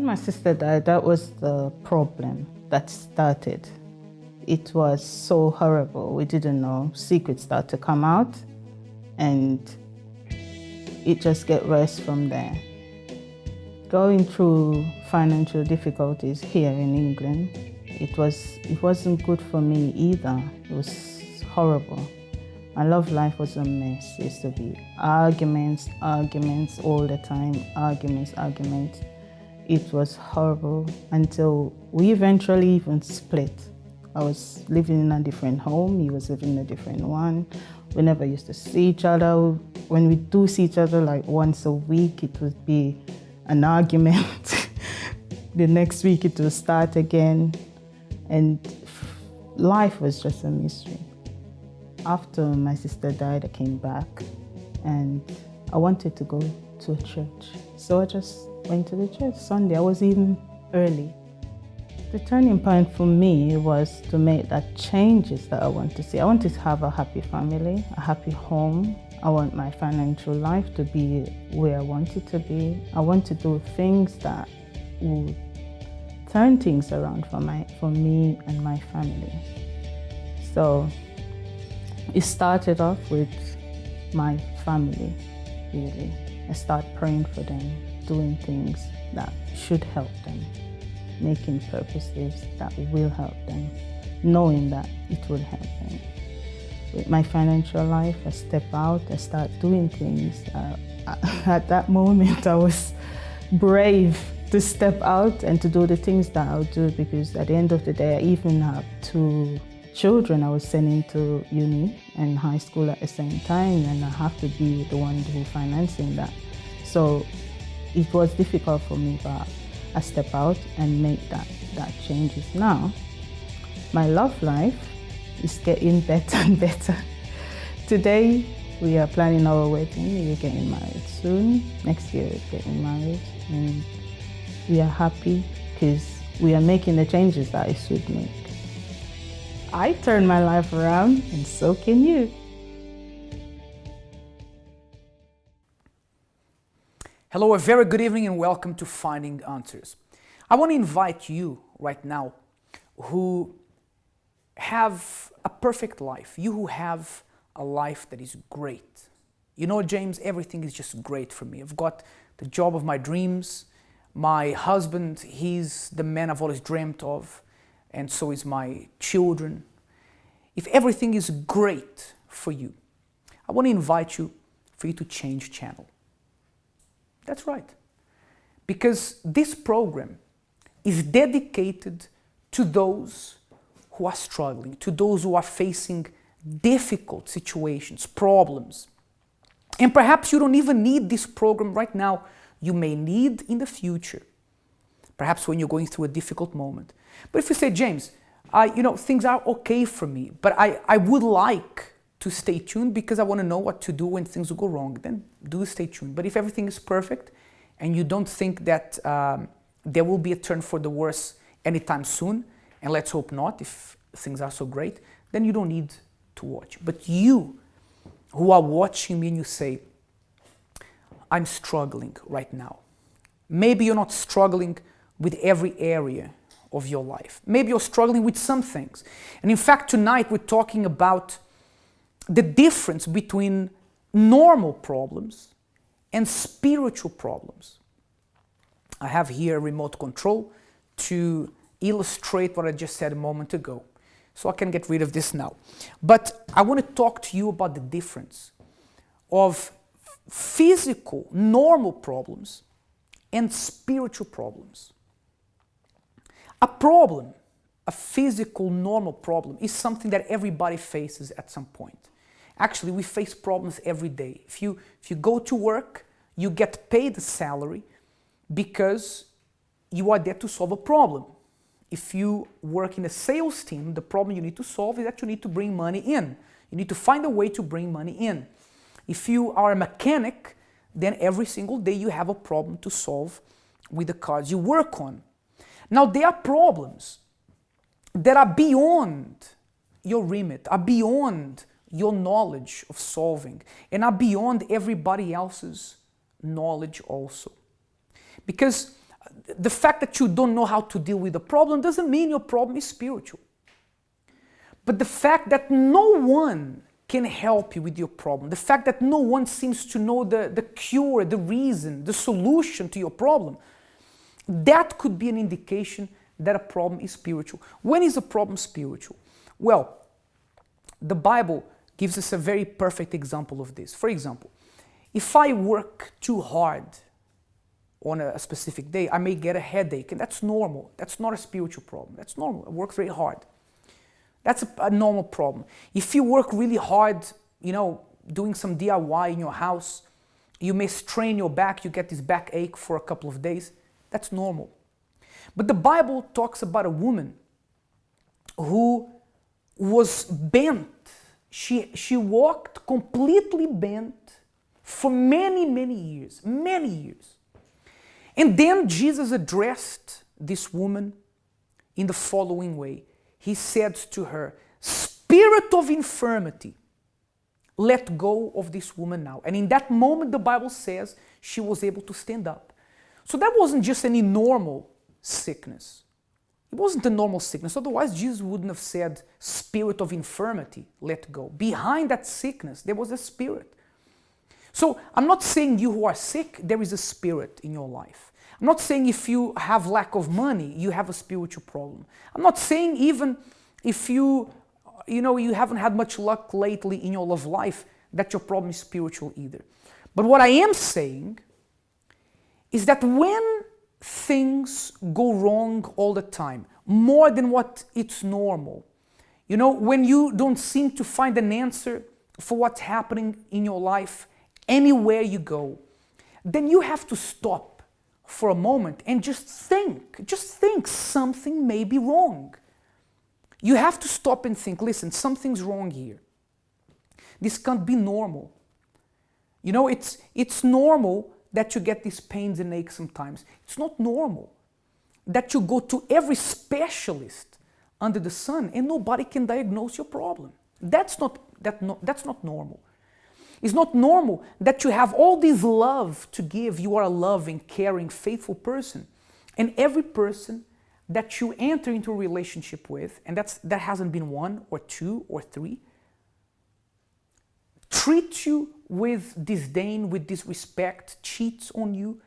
When my sister died, that was the problem that started. It was so horrible. We didn't know. Secrets started to come out, and it just get worse from there. Going through financial difficulties here in England, it wasn't good for me either. It was horrible. My love life was a mess. It used to be arguments all the time, arguments. It was horrible until we eventually even split. I was living in a different home, he was living in a different one. We never used to see each other. When we do see each other like once a week, it would be an argument. The next week it would start again. And life was just a mystery. After my sister died, I came back and I wanted to go to a church. So I just went to the church Sunday. I was even early. The turning point for me was to make that changes that I want to see. I wanted to have a happy family, a happy home. I want my financial life to be where I want it to be. I want to do things that would turn things around for me and my family. So it started off with my family, really. I started praying for them, doing things that should help them, making purposes that will help them, knowing that it will help them. With my financial life, I step out, I start doing things. At that moment, I was brave to step out and to do the things that I'll do, because at the end of the day, I even have 2 children I was sending to uni and high school at the same time, and I have to be the one who financing that. So it was difficult for me, but I step out and make that changes. Now, my love life is getting better and better. Today, we are planning our wedding. We're getting married soon. Next year, we're getting married. And we are happy because we are making the changes that I should make. I turned my life around, and so can you. Hello, a very good evening and welcome to Finding Answers. I want to invite you right now who have a perfect life, you who have a life that is great. You know, James, everything is just great for me. I've got the job of my dreams. My husband, he's the man I've always dreamt of, and so is my children. If everything is great for you, I want to invite you for you to change channel. That's right. Because this program is dedicated to those who are struggling, to those who are facing difficult situations, problems. And perhaps you don't even need this program right now. You may need in the future, perhaps when you're going through a difficult moment. But if you say, James, things are okay for me, but I would like to stay tuned because I want to know what to do when things will go wrong, then do stay tuned. But if everything is perfect and you don't think that there will be a turn for the worse anytime soon, and let's hope not if things are so great, then you don't need to watch. But you who are watching me and you say, I'm struggling right now. Maybe you're not struggling with every area of your life. Maybe you're struggling with some things. And in fact, tonight we're talking about the difference between normal problems and spiritual problems. I have here a remote control to illustrate what I just said a moment ago. So I can get rid of this now. But I want to talk to you about the difference of physical, normal problems and spiritual problems. A problem, a physical, normal problem, is something that everybody faces at some point. Actually, we face problems every day. If you go to work, you get paid a salary because you are there to solve a problem. If you work in a sales team, the problem you need to solve is that you need to bring money in. You need to find a way to bring money in. If you are a mechanic, then every single day you have a problem to solve with the cars you work on. Now, there are problems that are beyond your remit, are beyond your knowledge of solving, and are beyond everybody else's knowledge also. Because The fact that you don't know how to deal with the problem doesn't mean your problem is spiritual. But the fact that no one can help you with your problem, the fact that no one seems to know the cure, the reason, the solution to your problem, that could be an indication that a problem is spiritual. When is a problem spiritual? Well, the Bible gives us a very perfect example of this. For example, if I work too hard on a specific day, I may get a headache, and that's normal. That's not a spiritual problem. That's normal. I work very hard. That's a normal problem. If you work really hard, doing some DIY in your house, you may strain your back, you get this backache for a couple of days. That's normal. But the Bible talks about a woman who was bent. She walked completely bent for many, many years. And then Jesus addressed this woman in the following way. He said to her, "Spirit of infirmity, let go of this woman now." And in that moment, the Bible says she was able to stand up. So that wasn't just any normal sickness. It wasn't a normal sickness. Otherwise, Jesus wouldn't have said, "Spirit of infirmity, let go." Behind that sickness, there was a spirit. So I'm not saying you who are sick, there is a spirit in your life. I'm not saying if you have lack of money, you have a spiritual problem. I'm not saying even if you haven't had much luck lately in your love life, that your problem is spiritual either. But what I am saying is that when things go wrong all the time, more than what it's normal, when you don't seem to find an answer for what's happening in your life anywhere you go, then you have to stop for a moment and just think something may be wrong. You have to stop and think, listen, something's wrong here. This can't be normal. It's normal that you get these pains and aches sometimes. It's not normal that you go to every specialist under the sun and nobody can diagnose your problem. That's not normal. It's not normal that you have all this love to give. You are a loving, caring, faithful person. And every person that you enter into a relationship with, and that hasn't been one or two or three, treats you with disdain, with disrespect, cheats on you.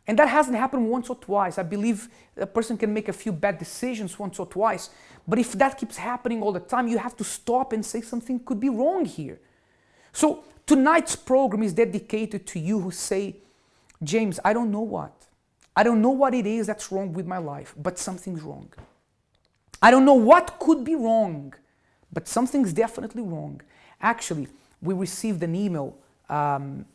And that hasn't happened once or twice. I believe a person can make a few bad decisions once or twice. But if that keeps happening all the time, you have to stop and say something could be wrong here. So tonight's program is dedicated to you who say, "James, I don't know what. I don't know what it is that's wrong with my life, but something's wrong. I don't know what could be wrong, but something's definitely wrong." Actually, we received an email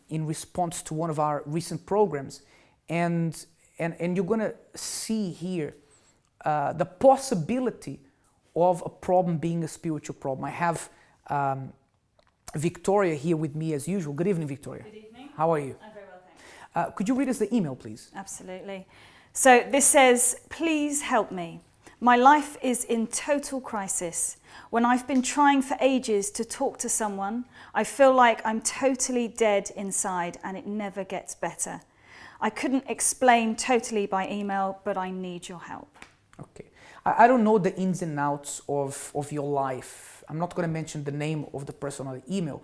in response to one of our recent programs, and you're going to see here the possibility of a problem being a spiritual problem. I have Victoria here with me as usual. Good evening, Victoria. Good evening. How are you? I'm very well, thanks. Could you read us the email, please? Absolutely. So this says, "Please help me. My life is in total crisis. When I've been trying for ages to talk to someone, I feel like I'm totally dead inside and it never gets better. I couldn't explain totally by email, but I need your help." Okay. I don't know the ins and outs of your life. I'm not going to mention the name of the person on the email.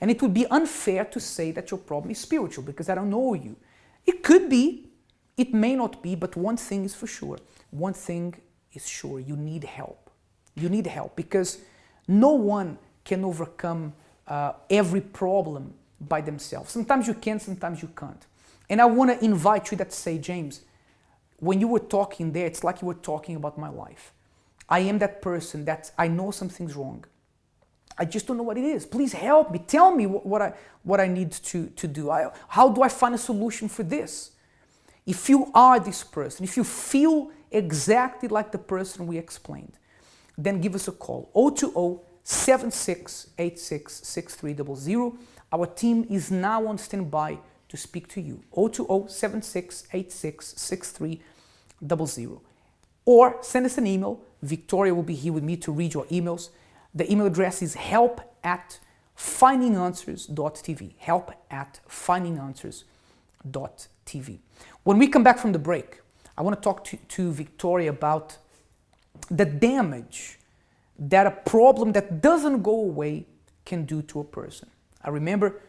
And it would be unfair to say that your problem is spiritual because I don't know you. It could be, it may not be, but one thing is for sure. One thing is sure, you need help. You need help because no one can overcome every problem by themselves. Sometimes you can, sometimes you can't. And I want to invite you that say, "James, when you were talking there, it's like you were talking about my life. I am that person that I know something's wrong. I just don't know what it is. Please help me. Tell me what I need to do. How do I find a solution for this?" If you are this person, if you feel exactly like the person we explained, then give us a call. 020-7686-6300. Our team is now on standby to speak to you. 020-7686-6300. Or send us an email. Victoria will be here with me to read your emails. The email address is help@findinganswers.tv. help@findinganswers.tv. When we come back from the break, I want to talk to Victoria about the damage that a problem that doesn't go away can do to a person. I remember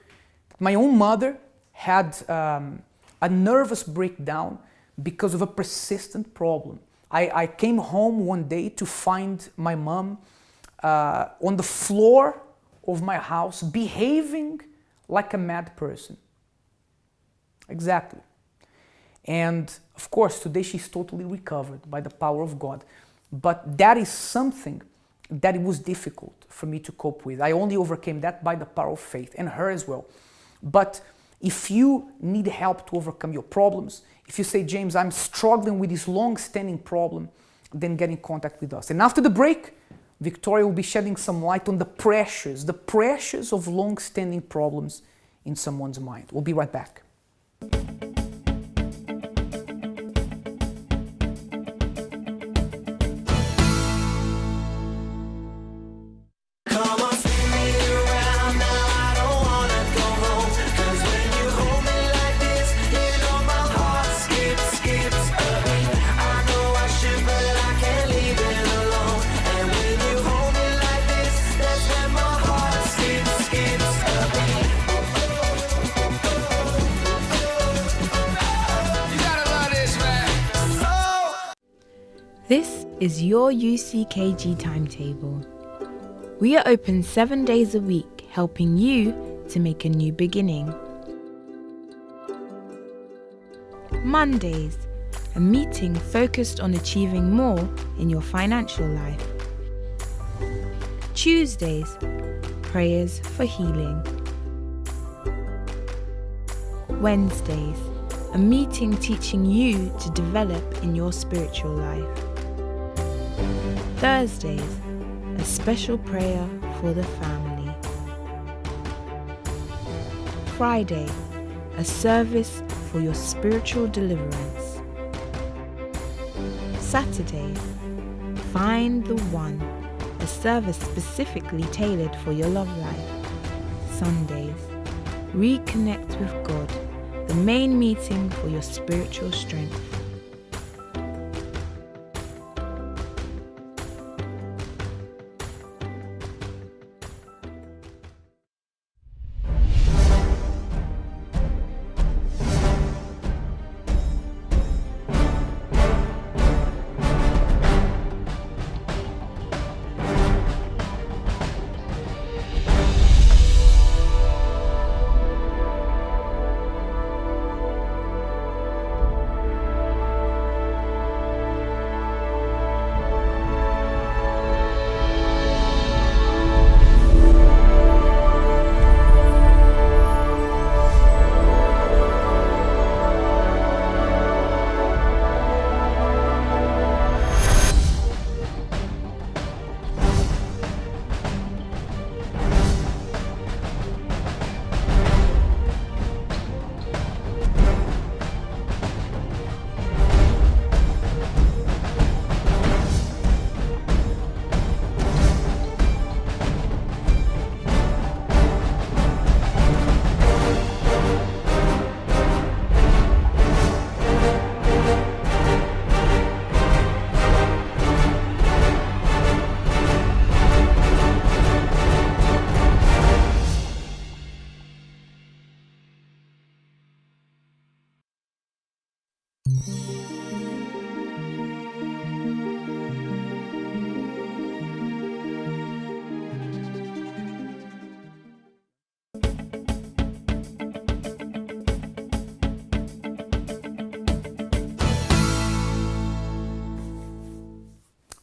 my own mother had a nervous breakdown because of a persistent problem. I came home one day to find my mom on the floor of my house behaving like a mad person. Exactly. And of course, today she's totally recovered by the power of God. But that is something that it was difficult for me to cope with. I only overcame that by the power of faith, and her as well. But if you need help to overcome your problems, if you say, James, I'm struggling with this long-standing problem, then get in contact with us. And after the break, Victoria will be shedding some light on the pressures of long-standing problems in someone's mind. We'll be right back. This is your UCKG timetable. We are open 7 days a week, helping you to make a new beginning. Mondays, a meeting focused on achieving more in your financial life. Tuesdays, prayers for healing. Wednesdays, a meeting teaching you to develop in your spiritual life. Thursdays, a special prayer for the family. Friday, a service for your spiritual deliverance. Saturdays, Find the One, a service specifically tailored for your love life. Sundays, Reconnect with God, the main meeting for your spiritual strength.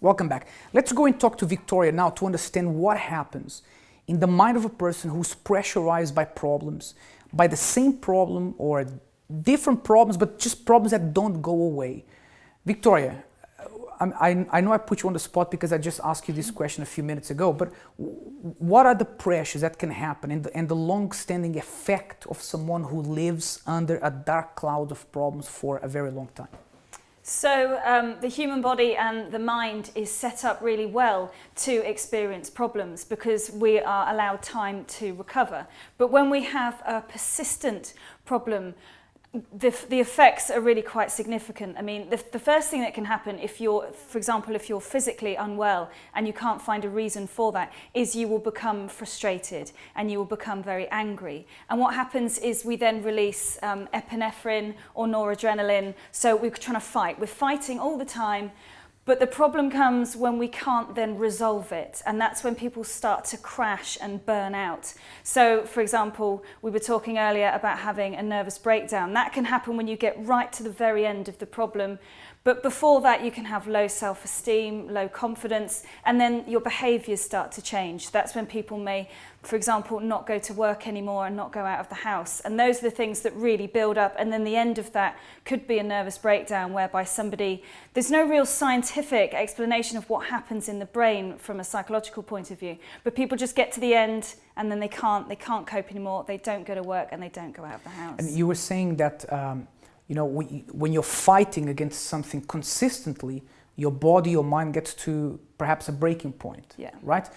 Welcome back. Let's go and talk to Victoria now to understand what happens in the mind of a person who's pressurized by problems, by the same problem or different problems, but just problems that don't go away. Victoria, I know I put you on the spot because I just asked you this question a few minutes ago, but what are the pressures that can happen and the long-standing effect of someone who lives under a dark cloud of problems for a very long time? So the human body and the mind is set up really well to experience problems because we are allowed time to recover. But when we have a persistent problem the effects are really quite significant. I mean, the first thing that can happen if you're, for example, if you're physically unwell and you can't find a reason for that, is you will become frustrated and you will become very angry. And what happens is we then release epinephrine or noradrenaline. So we're trying to fight. We're fighting all the time. But the problem comes when we can't then resolve it, and that's when people start to crash and burn out. So, for example, we were talking earlier about having a nervous breakdown. That can happen when you get right to the very end of the problem, but before that you can have low self-esteem, low confidence, and then your behaviours start to change. That's when people may, for example, not go to work anymore and not go out of the house. And those are the things that really build up, and then the end of that could be a nervous breakdown whereby somebody, there's no real scientific explanation of what happens in the brain from a psychological point of view, but people just get to the end and then they can't cope anymore, they don't go to work and they don't go out of the house. And you were saying that you know, when you're fighting against something consistently, your body, your mind gets to perhaps a breaking point, right?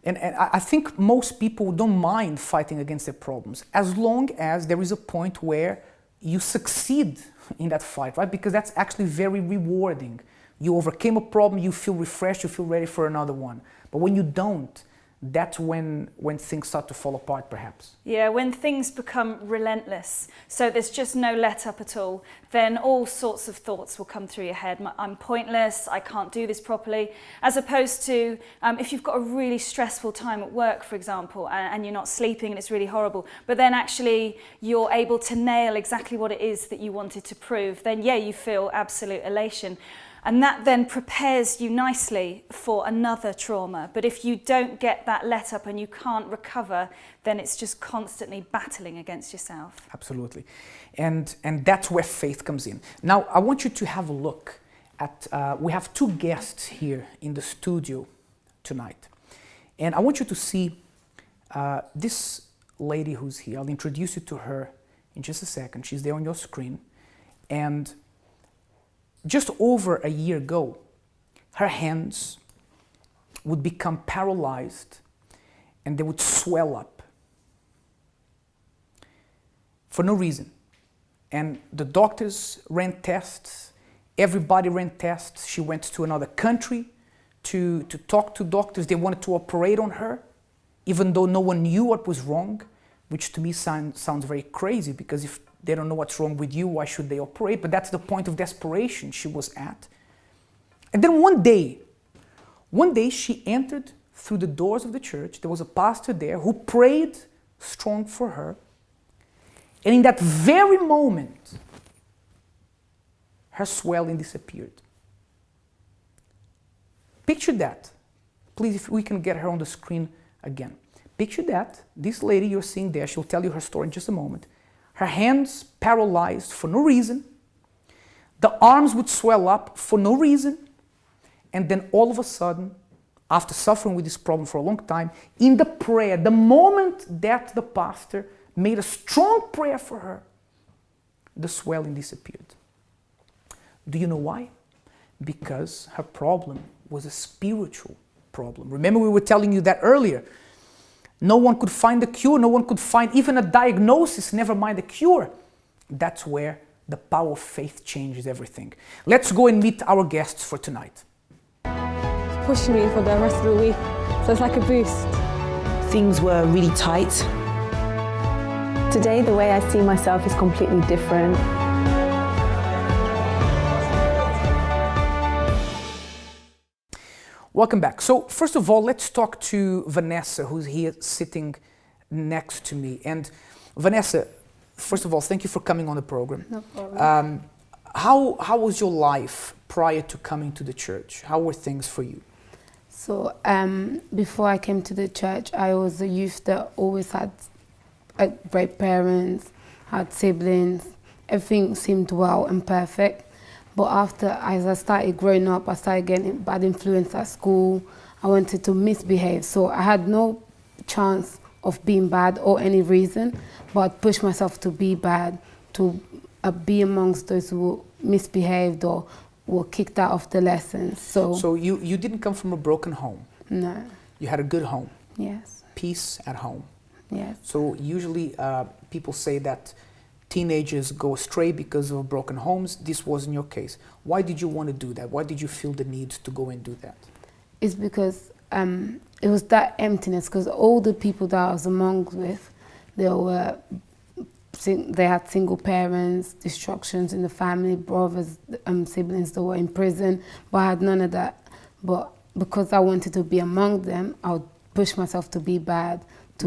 And I think most people don't mind fighting against their problems as long as there is a point where you succeed in that fight, right? Because that's actually very rewarding. You overcame a problem, you feel refreshed, you feel ready for another one. But when you don't, that's when things start to fall apart, perhaps. Yeah, when things become relentless, so there's just no let up at all, then all sorts of thoughts will come through your head. I'm pointless, I can't do this properly, as opposed to if you've got a really stressful time at work, for example, and you're not sleeping and it's really horrible, but then actually you're able to nail exactly what it is that you wanted to prove, then yeah, you feel absolute elation. And that then prepares you nicely for another trauma. But if you don't get that let up and you can't recover, then it's just constantly battling against yourself. Absolutely. And that's where faith comes in. Now, I want you to have a look at, we have two guests here in the studio tonight. And I want you to see this lady who's here. I'll introduce you to her in just a second. She's there on your screen. And just over a year ago, her hands would become paralyzed and they would swell up for no reason. And the doctors ran tests, everybody ran tests. She went to another country to talk to doctors. They wanted to operate on her, even though no one knew what was wrong, which to me sounds very crazy, because if they don't know what's wrong with you, why should they operate? But that's the point of desperation she was at. And then one day she entered through the doors of the church. There was a pastor there who prayed strong for her. And in that very moment, her swelling disappeared. Picture that. Please, if we can get her on the screen again. Picture that. This lady you're seeing there, she'll tell you her story in just a moment. Her hands paralyzed for no reason. The arms would swell up for no reason. And then all of a sudden, after suffering with this problem for a long time, in the prayer, the moment that the pastor made a strong prayer for her, the swelling disappeared. Do you know why? Because her problem was a spiritual problem. Remember, we were telling you that earlier. No one could find a cure, no one could find even a diagnosis, never mind a cure. That's where the power of faith changes everything. Let's go and meet our guests for tonight. It's pushing me for the rest of the week, so it's like a boost. Things were really tight. Today, the way I see myself is completely different. Welcome back. So first of all, let's talk to Vanessa, who's here sitting next to me. And Vanessa, first of all, thank you for coming on the program. No problem. How was your life prior to coming to the church? How were things for you? So before I came to the church, I was a youth that always had great parents, had siblings. Everything seemed well and perfect. But as I started growing up, I started getting bad influence at school. I wanted to misbehave. So I had no chance of being bad or any reason, but I'd push myself to be bad, to be amongst those who misbehaved or were kicked out of the lessons. So you didn't come from a broken home? No. You had a good home? Yes. Peace at home? Yes. So usually people say that teenagers go astray because of broken homes. This wasn't your case. Why did you want to do that? Why did you feel the need to go and do that? It's because it was that emptiness, because all the people that I was among with, they had single parents, destructions in the family, brothers, siblings that were in prison, but I had none of that. But because I wanted to be among them, I would push myself to be bad, to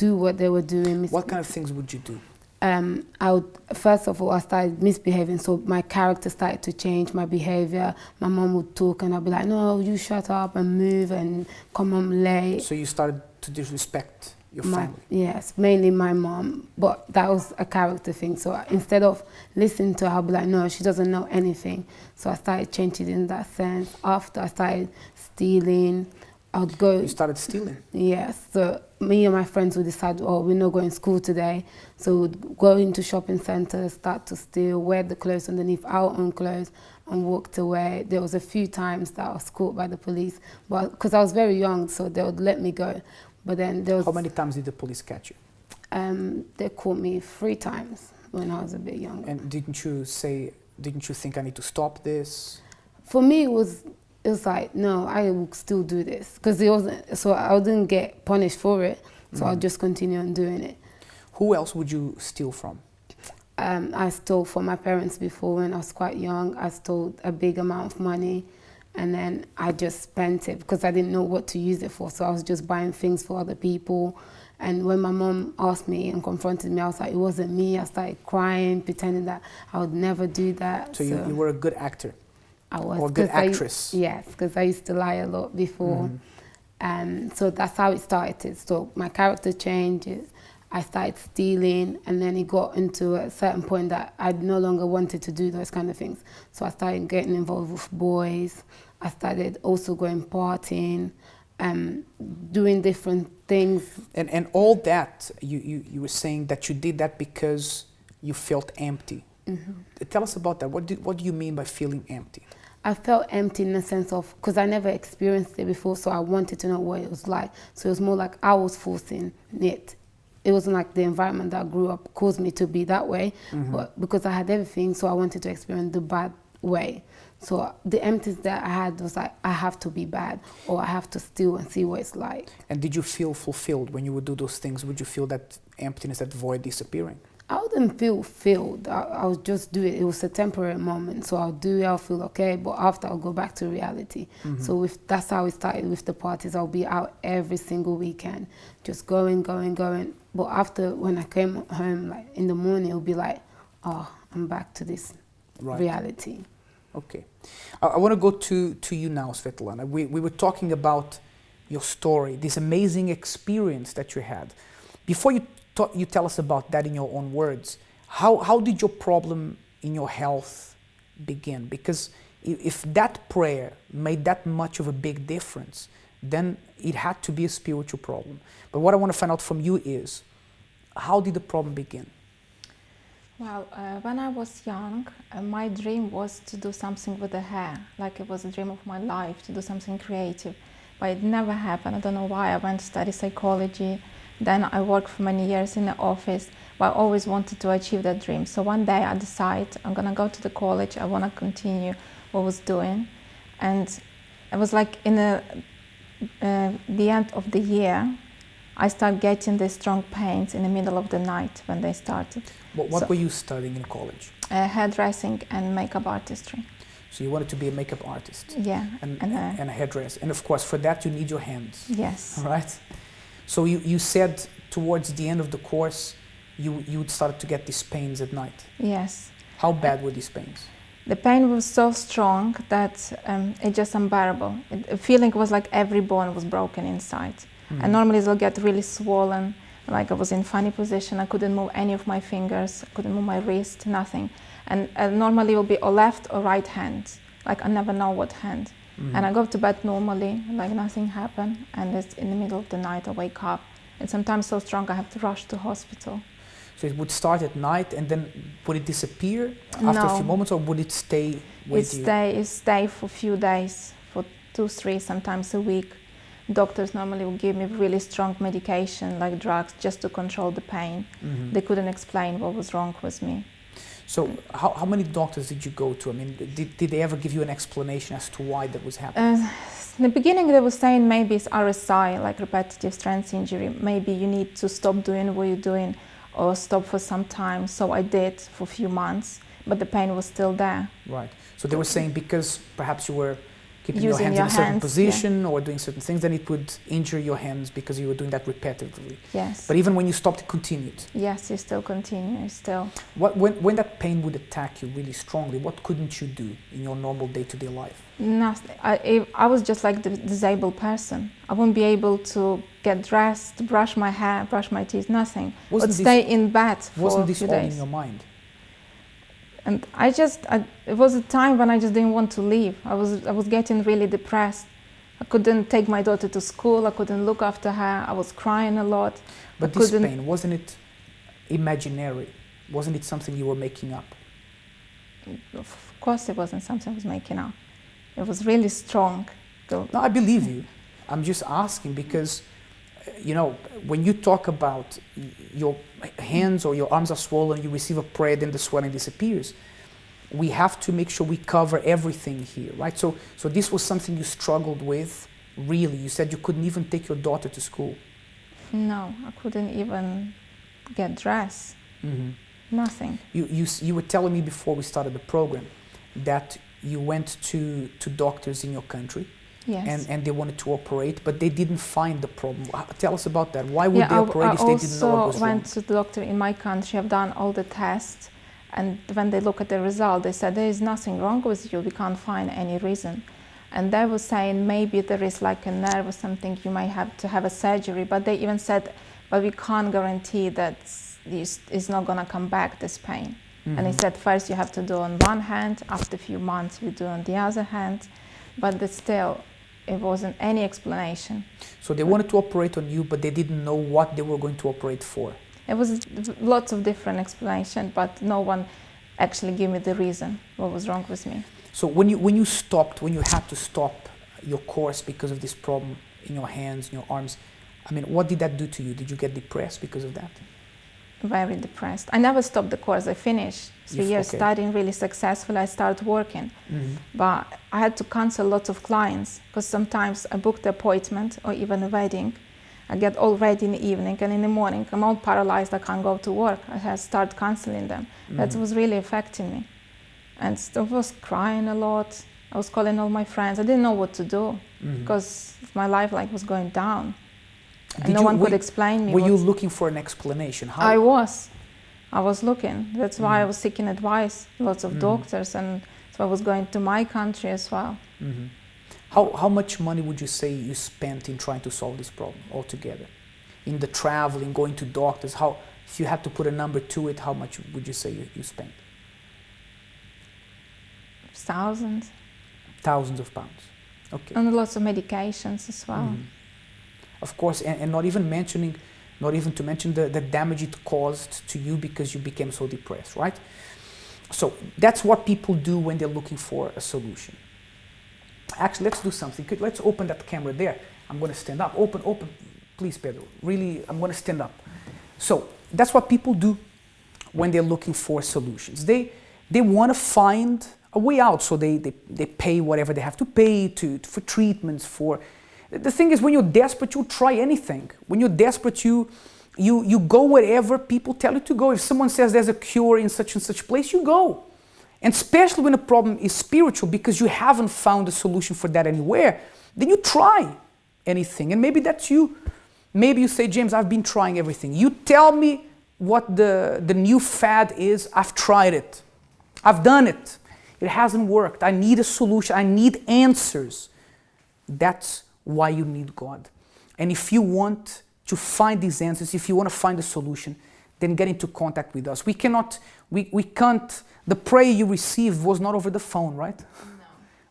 do what they were doing. What kind of things would you do? First of all, I started misbehaving, so my character started to change, my behavior. My mom would talk and I'd be like, no, you shut up and move and come home late. So you started to disrespect your family? Yes, mainly my mom, but that was a character thing. So instead of listening to her, I'd be like, no, she doesn't know anything. So I started changing in that sense. After I started stealing, I'd go... You started stealing? Yes. So me and my friends would decide, oh, we're not going to school today. So we'd go into shopping centres, start to steal, wear the clothes underneath our own clothes and walked away. There was a few times that I was caught by the police, but because I was very young, so they would let me go. But then there was... How many times did the police catch you? They caught me 3 times when I was a bit younger. And didn't you think I need to stop this? For me, it was like, no, I will still do this. Because it wasn't, so I didn't get punished for it, so I'll just continue on doing it. Who else would you steal from? I stole from my parents before when I was quite young. I stole a big amount of money and then I just spent it because I didn't know what to use it for. So I was just buying things for other people. And when my mom asked me and confronted me, I was like, it wasn't me. I started crying, pretending that I would never do that. So you were a good actor? I was. Or a good actress? Yes, because I used to lie a lot before. So that's how it started. So my character changes. I started stealing, and then it got into a certain point that I no longer wanted to do those kind of things. So I started getting involved with boys. I started also going partying, doing different things. And all that, you were saying that you did that because you felt empty. Tell us about that. What do you mean by feeling empty? I felt empty in the sense of, because I never experienced it before, so I wanted to know what it was like. So it was more like I was forcing it. It wasn't like the environment that I grew up caused me to be that way, but because I had everything, so I wanted to experience the bad way. So the emptiness that I had was like, I have to be bad, or I have to steal and see what it's like. And did you feel fulfilled when you would do those things? Would you feel that emptiness, that void disappearing? I wouldn't feel filled. I would just do it. It was a temporary moment. So I'll do it, I'll feel okay, but after I'll go back to reality. So that's how it started with the parties. I'll be out every single weekend, just going. But after, when I came home, like in the morning, it'll be like, oh, I'm back to this reality. Okay. I want to go to you now, Svitlana. We were talking about your story, this amazing experience that you had. Before you tell us about that in your own words, how did your problem in your health begin? Because if that prayer made that much of a big difference, then it had to be a spiritual problem. But what I want to find out from you is, how did the problem begin? Well, when I was young, my dream was to do something with the hair. Like, it was a dream of my life, to do something creative. But it never happened. I don't know why. I went to study psychology. Then I worked for many years in the office, but I always wanted to achieve that dream. So one day I decided I'm gonna go to the college, I wanna continue what I was doing. And it was like in the end of the year, I started getting the strong pains in the middle of the night when they started. What were you studying in college? Hairdressing and makeup artistry. So you wanted to be a makeup artist? Yeah. And a hairdresser. And of course, for that you need your hands. Yes. Right? So you said towards the end of the course, you started to get these pains at night. Yes. How bad were these pains? The pain was so strong that it's just unbearable. The feeling was like every bone was broken inside. And normally it'll get really swollen, like I was in funny position. I couldn't move any of my fingers, I couldn't move my wrist, nothing. And normally it will be or left or right hand. Like, I never know what hand. And I go to bed normally, like nothing happened, and it's in the middle of the night I wake up, and sometimes so strong I have to rush to hospital. So it would start at night, and then would it disappear after a few moments, or would it stay with you? It stay for a few days, for 2, 3, sometimes a week. doctors normally would give me really strong medication, like drugs, just to control the pain. They couldn't explain what was wrong with me. So how many doctors did you go to? I mean, did they ever give you an explanation as to why that was happening? In the beginning, they were saying maybe it's RSI, like repetitive stress injury. Maybe you need to stop doing what you're doing or stop for some time. So I did for a few months, but the pain was still there. Right. So they were saying because perhaps you were keeping your Using hands your in a certain hands, position or doing certain things, then it would injure your hands because you were doing that repetitively. Yes. But even when you stopped, it continued. Yes, you still continue, still. When that pain would attack you really strongly, what couldn't you do in your normal day-to-day life? Nothing. I was just like the disabled person. I wouldn't be able to get dressed, brush my hair, brush my teeth, nothing. Would stay in bed for a few days. Wasn't this all in your mind? And it was a time when I just didn't want to leave. I was getting really depressed. I couldn't take my daughter to school. I couldn't look after her. I was crying a lot. But this pain, wasn't it imaginary? Wasn't it something you were making up? Of course it wasn't something I was making up. It was really strong. No, I believe you. I'm just asking because, you know, when you talk about your hands or your arms are swollen, you receive a prayer, then the swelling disappears. We have to make sure we cover everything here, right? So this was something you struggled with, really. You said you couldn't even take your daughter to school. No, I couldn't even get dressed. Nothing. You were telling me before we started the program that you went to doctors in your country. Yes. And they wanted to operate, but they didn't find the problem. Tell us about that. Why would they operate if they didn't know what was wrong? I also went to the doctor in my country. I've done all the tests, and when they look at the result, they said there is nothing wrong with you. We can't find any reason. And they were saying maybe there is like a nerve or something. You might have to have a surgery. But they even said, but we can't guarantee that it's not gonna come back, this pain. And they said first you have to do on one hand. After a few months, you do on the other hand. But still, it wasn't any explanation. So they wanted to operate on you, but they didn't know what they were going to operate for. It was lots of different explanations, but no one actually gave me the reason what was wrong with me. So when you had to stop your course because of this problem in your hands, in your arms, I mean, what did that do to you? Did you get depressed because of that? Very depressed. I never stopped the course. I finished 3 years studying really successfully. I started working. But I had to cancel lots of clients because sometimes I booked an appointment or even a wedding. I get all ready in the evening, and in the morning I'm all paralyzed. I can't go to work. I had to start canceling them. That was really affecting me. And I was crying a lot. I was calling all my friends. I didn't know what to do because my life was going down. And no one could explain me. Were you looking for an explanation? How? I was looking. That's why I was seeking advice, lots of doctors, and so I was going to my country as well. How much money would you say you spent in trying to solve this problem altogether? In the traveling, going to doctors, if you had to put a number to it, how much would you say you spent? Thousands. Thousands of pounds. Okay. And lots of medications as well. Of course, and not even to mention the damage it caused to you because you became so depressed, right? So that's what people do when they're looking for a solution. Actually, let's do something. Let's open that camera there. I'm going to stand up. Open. Please, Pedro. Really, I'm going to stand up. So that's what people do when they're looking for solutions. They want to find a way out, so they pay whatever they have to pay for treatments, for... The thing is, when you're desperate, you'll try anything. When you're desperate, you go wherever people tell you to go. If someone says there's a cure in such and such place, you go. And especially when a problem is spiritual, because you haven't found a solution for that anywhere, then you try anything. And maybe that's you. Maybe you say, James, I've been trying everything. You tell me what the new fad is. I've tried it. I've done it. It hasn't worked. I need a solution. I need answers. That's why you need God. And if you want to find these answers, if you want to find a solution, then get into contact with us. We can't, the prayer you received was not over the phone, right? No.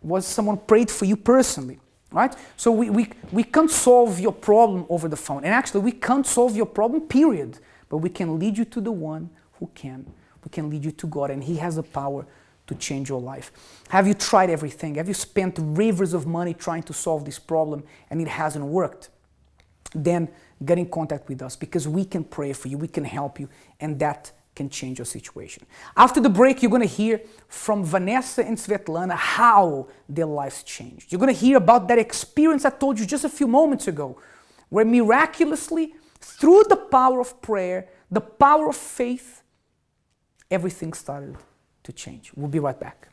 Was someone prayed for you personally, right? So we can't solve your problem over the phone. And actually, we can't solve your problem, period. But we can lead you to the one who can. We can lead you to God, and He has the power to change your life? Have you tried everything? Have you spent rivers of money trying to solve this problem and it hasn't worked? Then get in contact with us, because we can pray for you, we can help you, and that can change your situation. After the break, you're going to hear from Vanessa and Svitlana how their lives changed. You're going to hear about that experience I told you just a few moments ago, where miraculously, through the power of prayer, the power of faith, everything started to change. We'll be right back.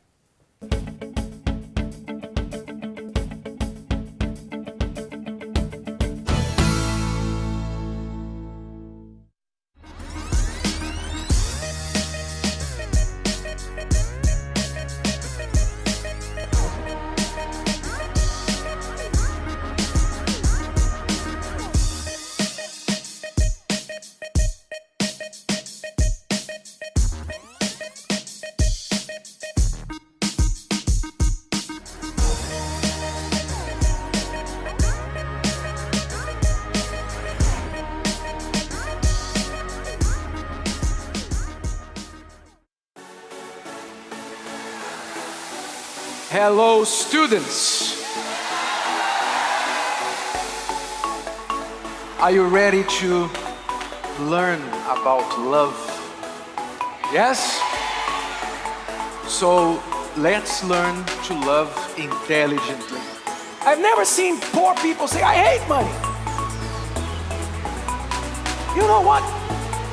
Hello, students. Are you ready to learn about love? Yes? So let's learn to love intelligently. I've never seen poor people say, I hate money. You know what?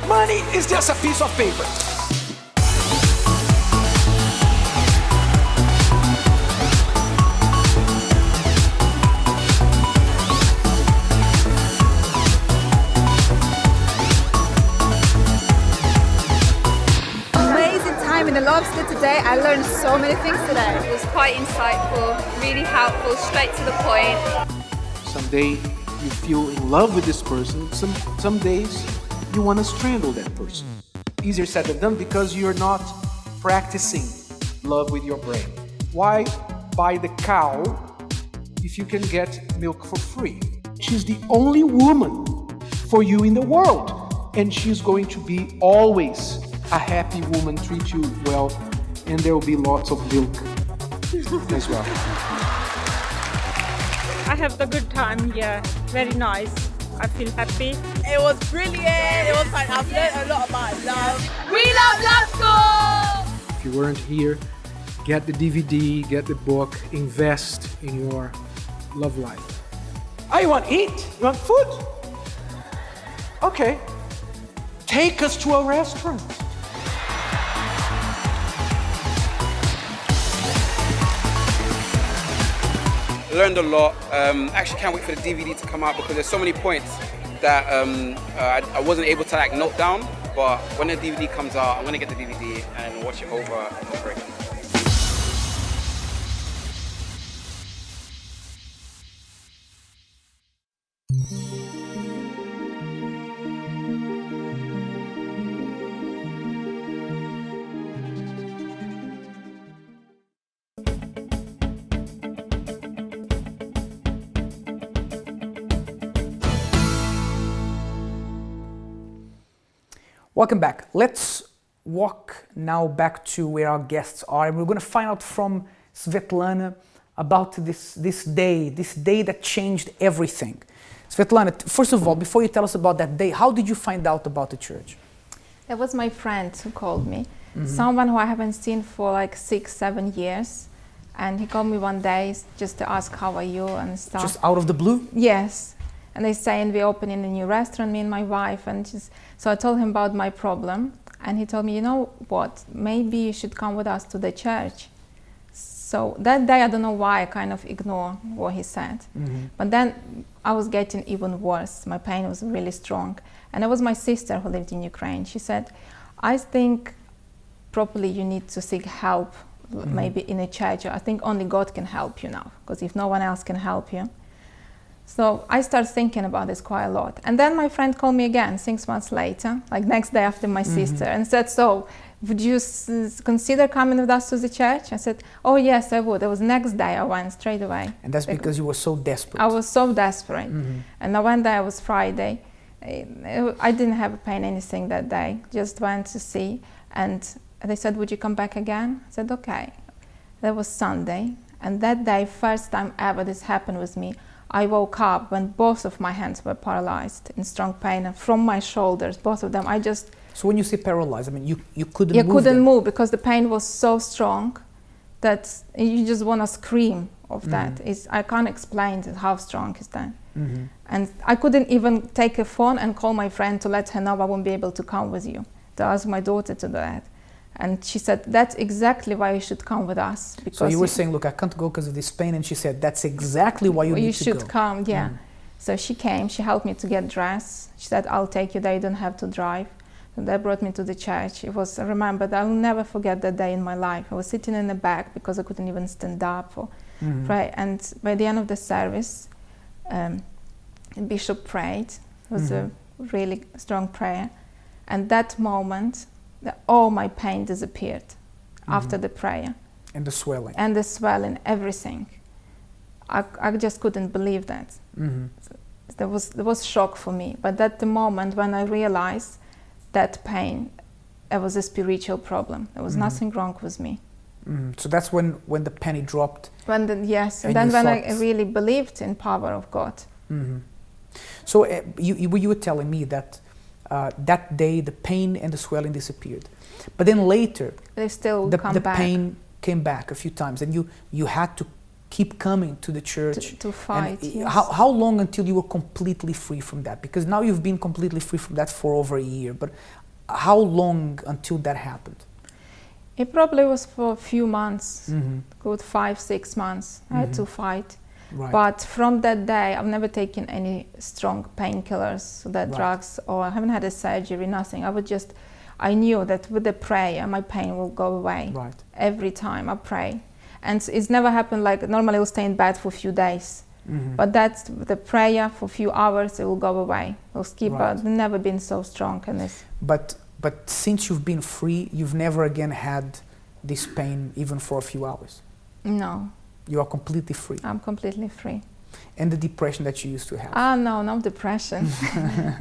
Money is just a piece of paper. In the Love School today, I learned so many things today. It was quite insightful, really helpful, straight to the point. Someday you feel in love with this person. Some days you want to strangle that person. Easier said than done, because you're not practicing love with your brain. Why buy the cow if you can get milk for free? She's the only woman for you in the world, and she's going to be always a happy woman, treat you well, and there will be lots of milk as well. I have a good time here, very nice. I feel happy. It was brilliant, it was like I've learned a lot about love. We love Love School! If you weren't here, get the DVD, get the book, invest in your love life. Oh, you want to eat? You want food? Okay, take us to a restaurant. Learned a lot. Actually can't wait for the DVD to come out, because there's so many points that I wasn't able to like note down, but when the DVD comes out, I'm gonna get the DVD and watch it over and over again. Welcome back. Let's walk now back to where our guests are, and we're going to find out from Svitlana about this day that changed everything. Svitlana, first of all, before you tell us about that day, how did you find out about the church? That was my friend who called me. Someone who I haven't seen for like 6-7 years. And he called me one day just to ask how are you and stuff. Just out of the blue? Yes. And they saying we're opening a new restaurant, me and my wife, and so I told him about my problem, and he told me, you know what, maybe you should come with us to the church. So that day, I don't know why, I kind of ignored what he said. But then I was getting even worse. My pain was really strong. And it was my sister who lived in Ukraine. She said, I think probably you need to seek help, maybe in a church. I think only God can help you now, because if no one else can help you. So I started thinking about this quite a lot. And then my friend called me again 6 months later, like next day after my sister, and said, so would you consider coming with us to the church? I said, oh yes, I would. It was next day I went straight away. And that's because you were so desperate. I was so desperate. And I went there, it was Friday. I didn't have pain anything that day, just went to see, and they said, would you come back again? I said, okay. That was Sunday, and that day, first time ever this happened with me, I woke up when both of my hands were paralyzed in strong pain, and from my shoulders, both of them, I just... So when you say paralyzed, I mean, you couldn't You move couldn't them. move because the pain was so strong that you just want to scream of that. I can't explain how strong is that. And I couldn't even take a phone and call my friend to let her know I won't be able to come with you, to ask my daughter to do that. And she said, that's exactly why you should come with us. Because So you were saying, look, I can't go because of this pain, and she said, that's exactly why you need to go. You should come, yeah. So she came, she helped me to get dressed. She said, I'll take you there, you don't have to drive. And they brought me to the church. It was, I remember, I'll never forget that day in my life. I was sitting in the back because I couldn't even stand up or pray. And by the end of the service, the bishop prayed. It was a really strong prayer. And that moment, all my pain disappeared after the prayer. And the swelling. And the swelling, everything. I just couldn't believe that. So there was shock for me. But at the moment when I realized that pain, it was a spiritual problem. There was nothing wrong with me. So that's when the penny dropped. Yes, and then when I really believed in power of God. So you were telling me that that day the pain and the swelling disappeared, but then later they still the back. pain came back a few times, and you had to keep coming to the church to fight. Yes. How long until you were completely free from that? Because now you've been completely free from that for over a year, but how long until that happened? It probably was for a few months, good 5-6 months. I had to fight. Right. But from that day, I've never taken any strong painkillers, so that drugs, or I haven't had a surgery, nothing. I knew that with the prayer, my pain will go away. Right. Every time I pray. And it's never happened like, normally I will stay in bed for a few days. But that's the prayer for a few hours, it will go away. It'll skip, I've never been so strong in this. But since you've been free, you've never again had this pain even for a few hours? No. You are completely free? I'm completely free. And the depression that you used to have? No, no depression.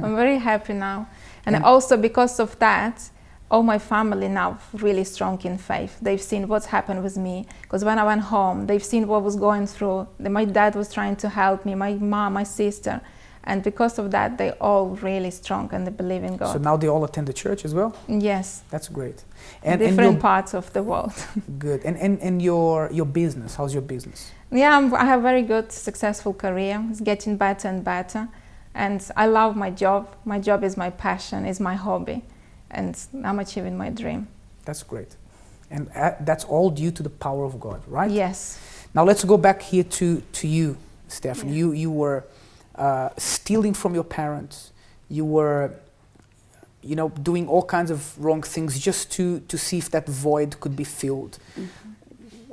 I'm very happy now. And also because of that, all my family now really strong in faith. They've seen what's happened with me. Because when I went home, they've seen what was going through. My dad was trying to help me, my mom, my sister. And because of that, they're all really strong and they believe in God. So now they all attend the church as well? Yes. That's great. And different parts of the world. Good. And your business, how's your business? Yeah, I have a very good, successful career. It's getting better and better. And I love my job. My job is my passion, is my hobby. And I'm achieving my dream. That's great. And that's all due to the power of God, right? Yes. Now let's go back here to you, Stephanie. Yeah. You were stealing from your parents. You were, doing all kinds of wrong things just to see if that void could be filled.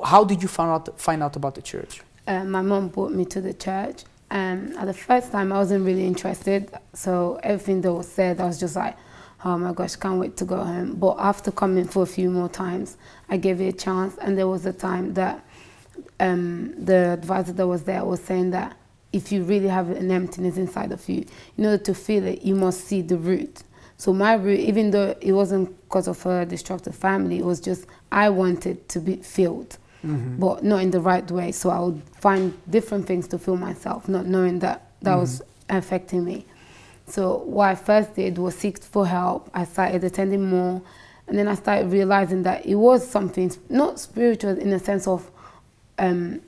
How did you find out about the church? My mom brought me to the church. At the first time, I wasn't really interested. So everything that was said, I was just like, oh my gosh, can't wait to go home. But after coming for a few more times, I gave it a chance. And there was a time that the advisor that was there was saying that if you really have an emptiness inside of you, in order to feel it, you must see the root. So my root, even though it wasn't because of a destructive family, it was just I wanted to be filled, but not in the right way. So I would find different things to fill myself, not knowing that was affecting me. So what I first did was seek for help. I started attending more, and then I started realizing that it was something, not spiritual in the sense of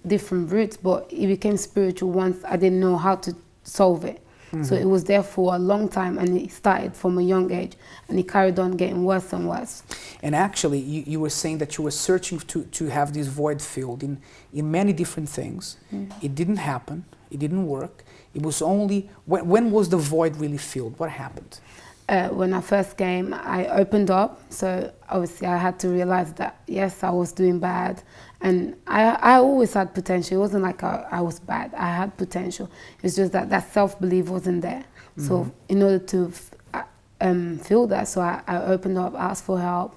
different roots, but it became spiritual once I didn't know how to solve it. So it was there for a long time, and it started from a young age, and it carried on getting worse and worse. And actually, you were saying that you were searching to have this void filled in many different things. It didn't happen. It didn't work. It was only, when was the void really filled? What happened? When I first came, I opened up. So obviously I had to realize that, yes, I was doing bad. And I always had potential. It wasn't like I was bad. I had potential. It's just that self-belief wasn't there. So in order to feel that, so I opened up, asked for help.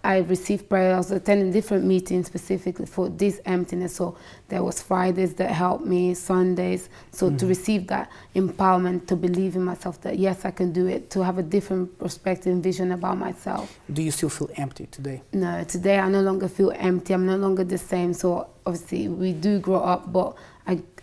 I received prayer. I was attending different meetings specifically for this emptiness. So there was Fridays that helped me, Sundays. So to receive that empowerment, to believe in myself that yes, I can do it, to have a different perspective and vision about myself. Do you still feel empty today? No, today I no longer feel empty. I'm no longer the same. So obviously we do grow up, but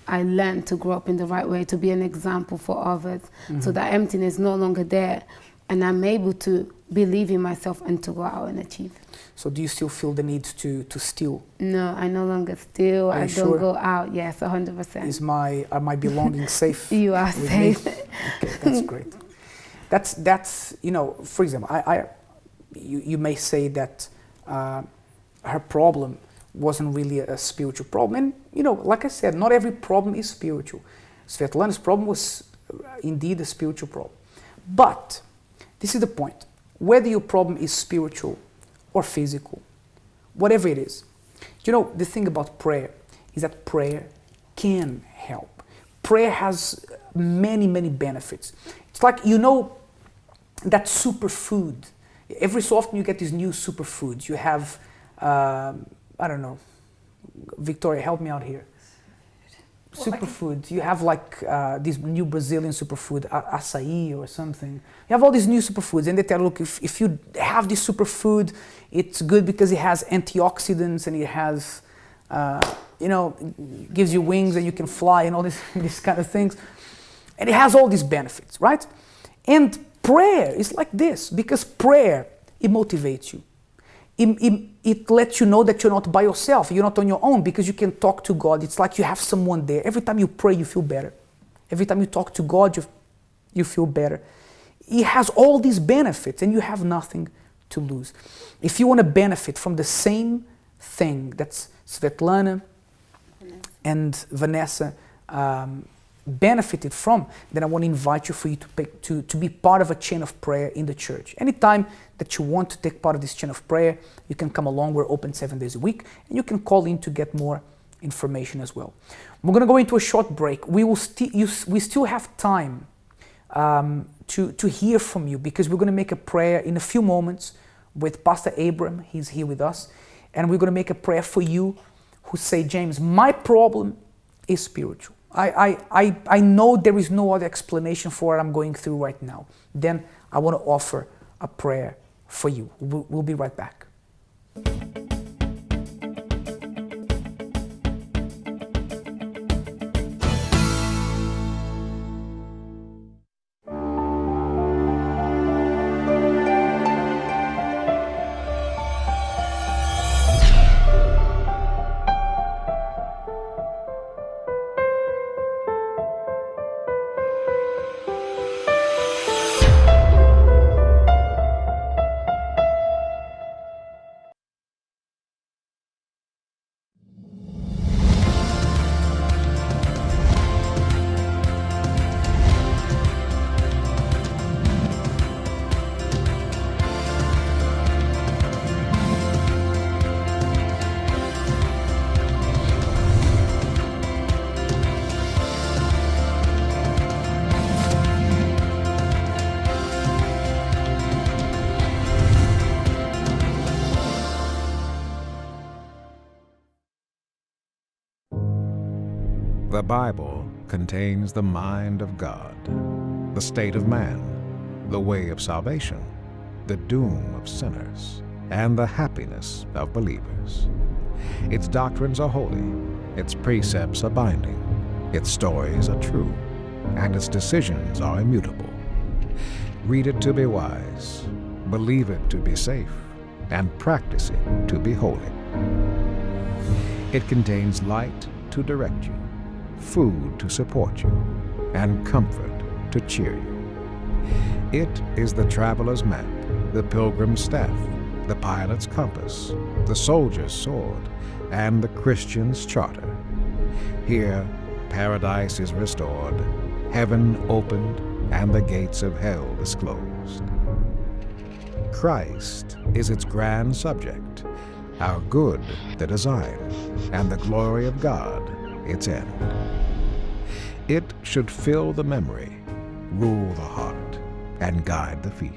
I learned to grow up in the right way, to be an example for others. So that emptiness is no longer there. And I'm able to believe in myself and to go out and achieve. So do you still feel the need to steal? No, I no longer steal. I don't go out. Yes, 100%. Are my belongings safe? You are safe. Okay, that's great. That's you know, for example, you may say that her problem wasn't really a spiritual problem. And you know, like I said, not every problem is spiritual. Svetlana's problem was indeed a spiritual problem. But this is the point. Whether your problem is spiritual or physical, whatever it is, you know, the thing about prayer is that prayer can help. Prayer has many, many benefits. It's like, you know, that superfood. Every so often you get these new superfoods. You have, I don't know, Victoria, help me out here. Superfoods. You have like this new Brazilian superfood, açaí or something. You have all these new superfoods, and they tell, look, if you have this superfood, it's good because it has antioxidants and it has, you know, gives you wings and you can fly and all these kind of things. And it has all these benefits, right? And prayer is like this, because prayer, it motivates you. It lets you know that you're not by yourself, you're not on your own, because you can talk to God. It's like you have someone there. Every time you pray, you feel better. Every time you talk to God, you feel better. It has all these benefits and you have nothing to lose. If you want to benefit from the same thing that's Svitlana and Vanessa benefited from, then I want to invite you for you to be part of a chain of prayer in the church. Anytime that you want to take part of this chain of prayer, you can come along. We're open 7 days a week, and you can call in to get more information as well. We're going to go into a short break. We still have time to hear from you, because we're going to make a prayer in a few moments with Pastor Abram. He's here with us, and we're going to make a prayer for you who say, James, my problem is spiritual. I know there is no other explanation for what I'm going through right now. Then I want to offer a prayer for you. We'll be right back. The Bible contains the mind of God, the state of man, the way of salvation, the doom of sinners, and the happiness of believers. Its doctrines are holy, its precepts are binding, its stories are true, and its decisions are immutable. Read it to be wise, believe it to be safe, and practice it to be holy. It contains light to direct you, food to support you, and comfort to cheer you. It is the traveler's map, the pilgrim's staff, the pilot's compass, the soldier's sword, and the Christian's charter. Here, paradise is restored, heaven opened, and the gates of hell disclosed. Christ is its grand subject, our good the design, and the glory of God its end. It should fill the memory, rule the heart, and guide the feet.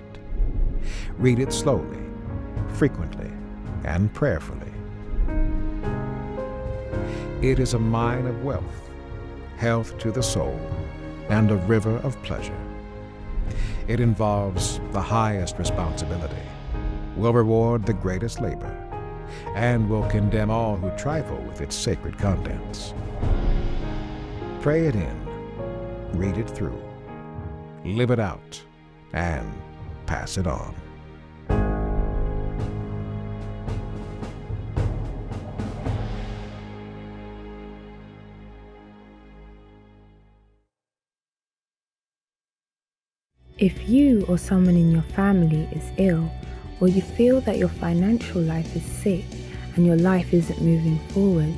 Read it slowly, frequently and prayerfully. It is a mine of wealth, health to the soul, and a river of pleasure. It involves the highest responsibility, will reward the greatest labor, and will condemn all who trifle with its sacred contents. Pray it in, read it through, live it out, and pass it on. If you or someone in your family is ill, or you feel that your financial life is sick and your life isn't moving forward,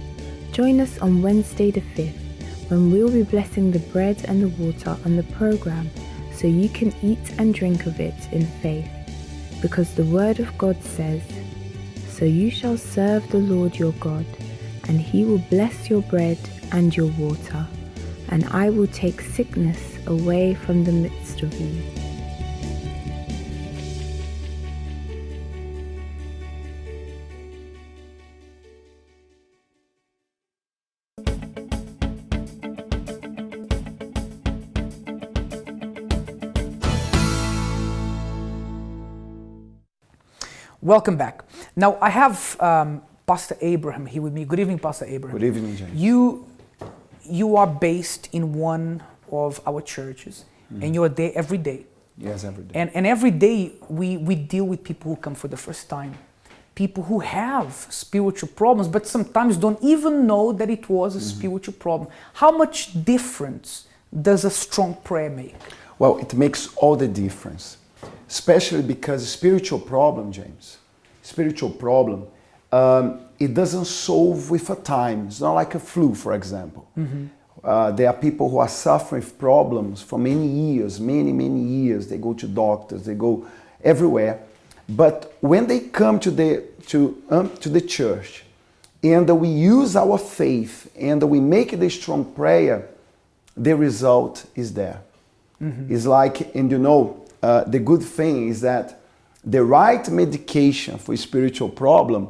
join us on Wednesday the 5th, when we'll be blessing the bread and the water on the program so you can eat and drink of it in faith. Because the Word of God says, "So you shall serve the Lord your God, and he will bless your bread and your water, and I will take sickness away from the midst of you." Welcome back. Now I have Pastor Abraham here with me. Good evening, Pastor Abraham. Good evening, James. You are based in one of our churches, and you're there every day. Yes, every day. And every day we deal with people who come for the first time, people who have spiritual problems, but sometimes don't even know that it was a spiritual problem. How much difference does a strong prayer make? Well, it makes all the difference, especially because spiritual problem, James, spiritual problem, it doesn't solve with a time. It's not like a flu, for example. There are people who are suffering with problems for many years, many years. They go to doctors, they go everywhere. But when they come to the church and we use our faith and we make the strong prayer, the result is there. It's like, and you know, the good thing is that the right medication for spiritual problem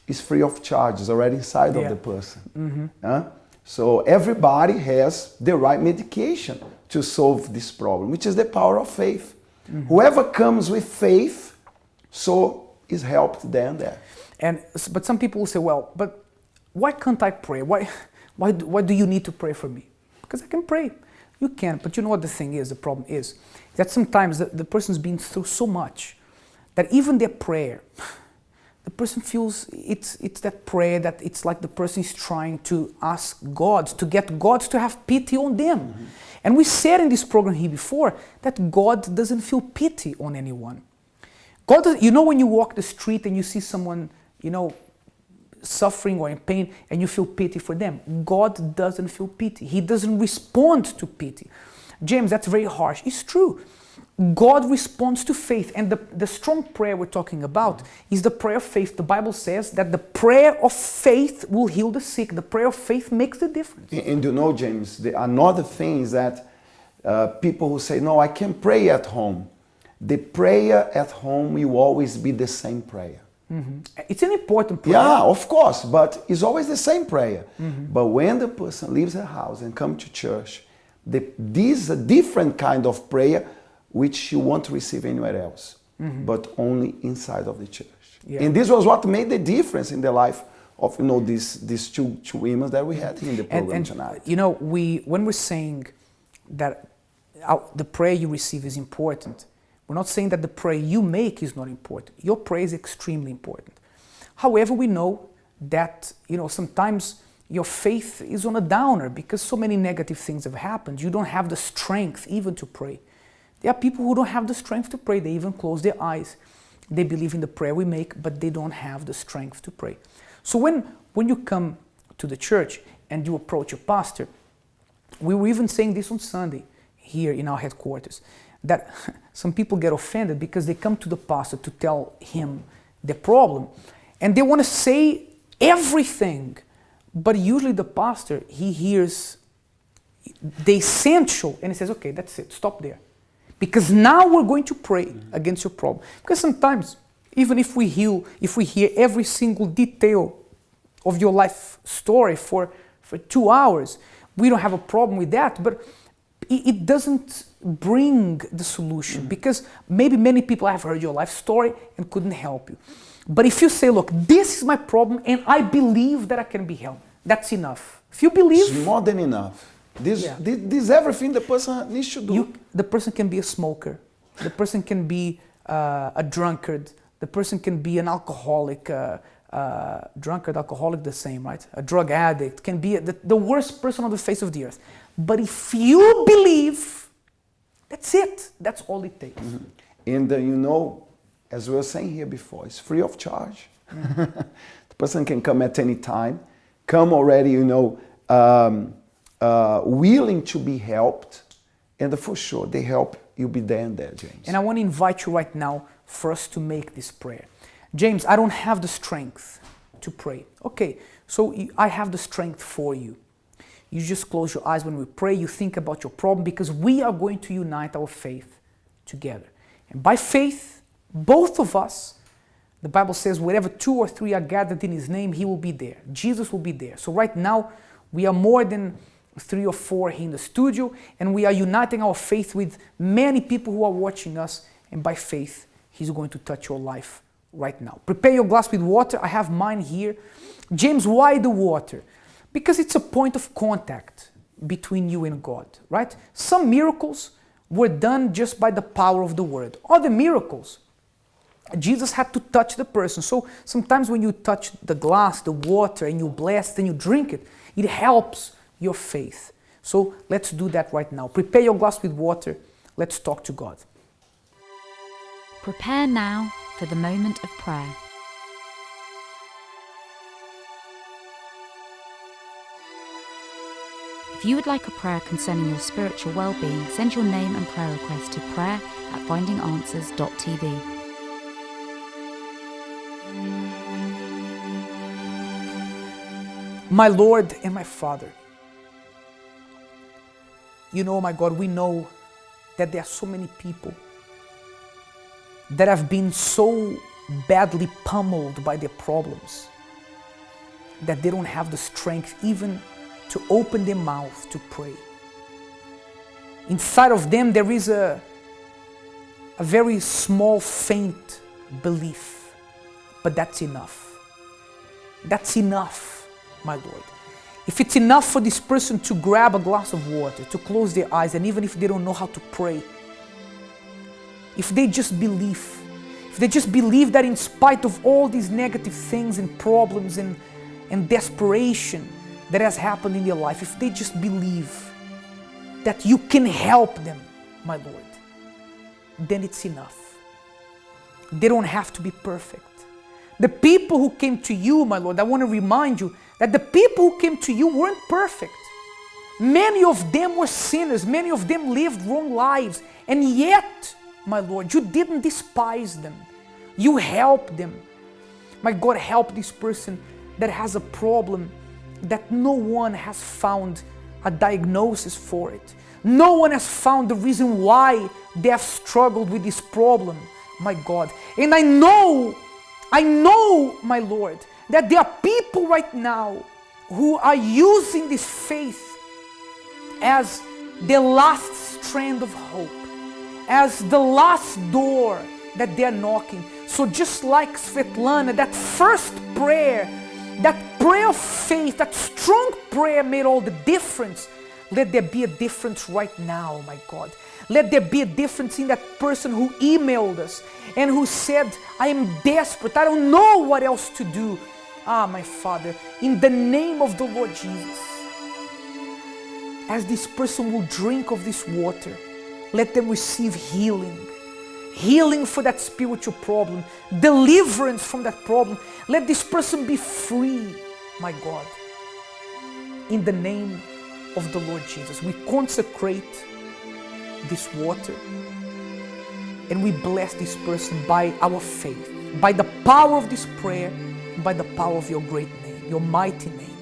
is free of charge. It's already inside of the person. So everybody has the right medication to solve this problem, which is the power of faith. Whoever comes with faith, so is helped there and there. But some people will say, well, but why can't I pray? Why do you need to pray for me? Because I can pray. You can, but you know what the thing is, the problem is that sometimes the person's been through so much that even their prayer, the person feels it's that prayer that it's like the person is trying to ask God, to get God to have pity on them. And we said in this program here before that God doesn't feel pity on anyone. God does, you know, when you walk the street and you see someone, you know, suffering or in pain and you feel pity for them, God doesn't feel pity. He doesn't respond to pity. James, that's very harsh. It's true. God responds to faith, and the strong prayer we're talking about is the prayer of faith. The Bible says that the prayer of faith will heal the sick. The prayer of faith makes the difference. And you know, James, another thing is that people who say, no, I can pray at home. The prayer at home will always be the same prayer. It's an important prayer. Yeah, of course, but it's always the same prayer. But when the person leaves her house and comes to church, this is a different kind of prayer which you won't receive anywhere else, but only inside of the church. And this was what made the difference in the life of, you know, these two women that we had here in the program tonight. You know, when we're saying that the prayer you receive is important, we're not saying that the prayer you make is not important. Your prayer is extremely important. However, we know that, you know, sometimes your faith is on a downer because so many negative things have happened. You don't have the strength even to pray. There are people who don't have the strength to pray. They even close their eyes. They believe in the prayer we make, but they don't have the strength to pray. So when you come to the church and you approach your pastor, we were even saying this on Sunday here in our headquarters, that some people get offended because they come to the pastor to tell him the problem, and they want to say everything, but usually the pastor, he hears the essential and he says, okay, that's it, stop there. Because now we're going to pray against your problem. Because sometimes Even if we hear every single detail of your life story for 2 hours, we don't have a problem with that, but it doesn't bring the solution, because maybe many people have heard your life story and couldn't help you. But if you say, look, this is my problem and I believe that I can be helped, that's enough. If you believe... It's more than enough. This is everything the person needs to do. The person can be a smoker. The person can be a drunkard. The person can be an alcoholic. Drunkard, alcoholic, the same, right? A drug addict can be the worst person on the face of the earth. But if you believe, that's it. That's all it takes. And you know, as we were saying here before, it's free of charge. The person can come at any time, come already, you know, willing to be helped, and for sure, they help you be there and there, James. And I want to invite you right now for us to make this prayer. James, I don't have the strength to pray. Okay, so I have the strength for you. You just close your eyes when we pray, you think about your problem, because we are going to unite our faith together. And by faith, both of us, the Bible says, wherever 2 or 3 are gathered in His name, He will be there. Jesus will be there. So right now, we are more than 3 or 4 here in the studio, and we are uniting our faith with many people who are watching us, and by faith, He's going to touch your life right now. Prepare your glass with water. I have mine here. James, why the water? Because it's a point of contact between you and God, right? Some miracles were done just by the power of the word. Other miracles, Jesus had to touch the person. So sometimes when you touch the glass, the water, and you bless, and you drink it, it helps your faith. So let's do that right now. Prepare your glass with water. Let's talk to God. Prepare now for the moment of prayer. If you would like a prayer concerning your spiritual well-being, send your name and prayer request to prayer@findinganswers.tv. My Lord and my Father, you know, my God, we know that there are so many people that have been so badly pummeled by their problems that they don't have the strength even to open their mouth to pray. Inside of them there is a very small, faint belief, but that's enough. That's enough, my Lord. If it's enough for this person to grab a glass of water, to close their eyes, and even if they don't know how to pray, if they just believe that in spite of all these negative things and problems and desperation that has happened in their life, if they just believe that you can help them, my Lord, then it's enough. They don't have to be perfect. The people who came to you, my Lord, I want to remind you that the people who came to you weren't perfect. Many of them were sinners. Many of them lived wrong lives. And yet, my Lord, you didn't despise them. You helped them. My God, help this person that has a problem that no one has found a diagnosis for it. No one has found the reason why they have struggled with this problem, my God. And I know, my Lord, that there are people right now who are using this faith as their last strand of hope, as the last door that they're knocking. So just like Svitlana, that first prayer, that prayer of faith, that strong prayer made all the difference. Let there be a difference right now, my God. Let there be a difference in that person who emailed us and who said, I am desperate, I don't know what else to do. My Father, in the name of the Lord Jesus, as this person will drink of this water, let them receive healing. Healing for that spiritual problem, deliverance from that problem. Let this person be free, my God. In the name of the Lord Jesus, we consecrate this water and we bless this person by our faith, by the power of this prayer, by the power of your great name, your mighty name.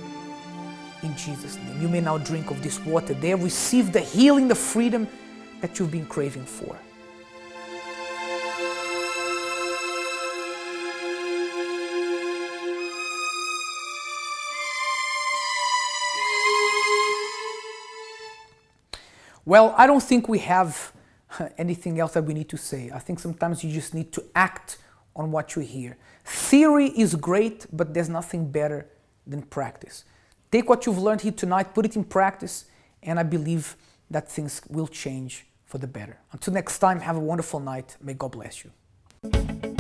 In Jesus' name, you may now drink of this water there. Receive the healing, the freedom that you've been craving for. Well, I don't think we have anything else that we need to say. I think sometimes you just need to act on what you hear. Theory is great, but there's nothing better than practice. Take what you've learned here tonight, put it in practice, and I believe that things will change for the better. Until next time, have a wonderful night. May God bless you.